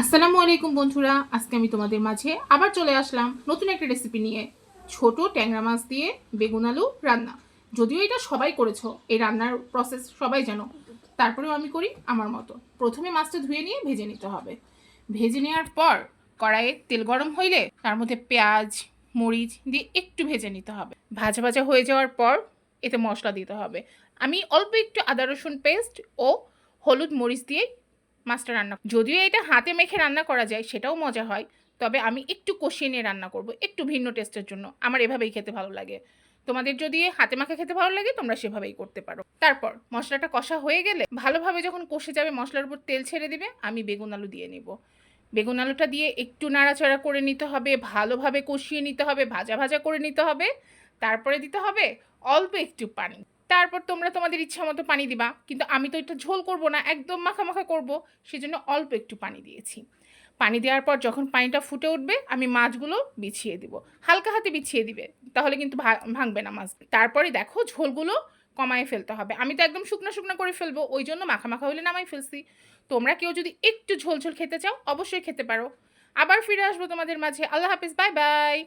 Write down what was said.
আসসালামু আলাইকুম বন্ধুরা, আজকে আমি তোমাদের মাঝে আবার চলে আসলাম নতুন একটা রেসিপি নিয়ে। ছোট ট্যাংরা মাছ দিয়ে বেগুন আলু রান্না। যদিও এটা সবাই করেছো, এই রান্নার প্রসেস সবাই জানো, তারপরেও আমি করি আমার মতো। প্রথমে মাছটা ধুয়ে নিয়ে ভেজে নিতে হবে। ভেজে নেওয়ার পর কড়াইয়ে তেল গরম হইলে তার মধ্যে পেঁয়াজ মরিচ দিয়ে একটু ভেজে নিতে হবে। ভাজা ভাজা হয়ে যাওয়ার পর এতে মশলা দিতে হবে। আমি অল্প একটু আদা রসুন পেস্ট ও হলুদ মরিচ দিয়ে মাছটা রান্না, যদিও এটা হাতে মেখে রান্না করা যায় সেটাও মজা হয়, তবে আমি একটু কষিয়ে নিয়ে রান্না করব, একটু ভিন্ন টেস্টের জন্য। আমার এভাবেই খেতে ভালো লাগে। তোমাদের যদি হাতে মাখা খেতে ভালো লাগে তোমরা সেভাবেই করতে পারো। তারপর মশলাটা কষা হয়ে গেলে ভালোভাবে যখন কষে যাবে, মশলার উপর তেল ছেড়ে দিবে, আমি বেগুন আলু দিয়ে নিব। বেগুন আলুটা দিয়ে একটু নাড়াচাড়া করে নিতে হবে, ভালোভাবে কষিয়ে নিতে হবে, ভাজা ভাজা করে নিতে হবে। তারপরে দিতে হবে অল্প একটু পানি। তারপর তোমরা তোমাদের ইচ্ছা মতো পানি দিবা, কিন্তু আমি তো এটা ঝোল করব না, একদম মাখা মাখা করব, সেজন্য অল্প একটু পানি দিয়েছি। পানি দেওয়ার পর যখন পানিটা ফুটে উঠবে আমি মাছগুলো বিছিয়ে দিব। হালকা হাতে বিছিয়ে দিবে, তাহলে কিন্তু ভাঙবে না মাছ। তারপরে দেখো ঝোলগুলো কমায় ফেলতে হবে। আমি তো একদম শুকনো শুকনো করে ফেলবো, ওই জন্য মাখা মাখা হলে নামাই ফেলছি। তোমরা কেউ যদি একটু ঝোল ঝোল খেতে চাও অবশ্যই খেতে পারো। আবার ফিরে আসবো তোমাদের মাঝে। আল্লাহ হাফিজ, বাই বাই।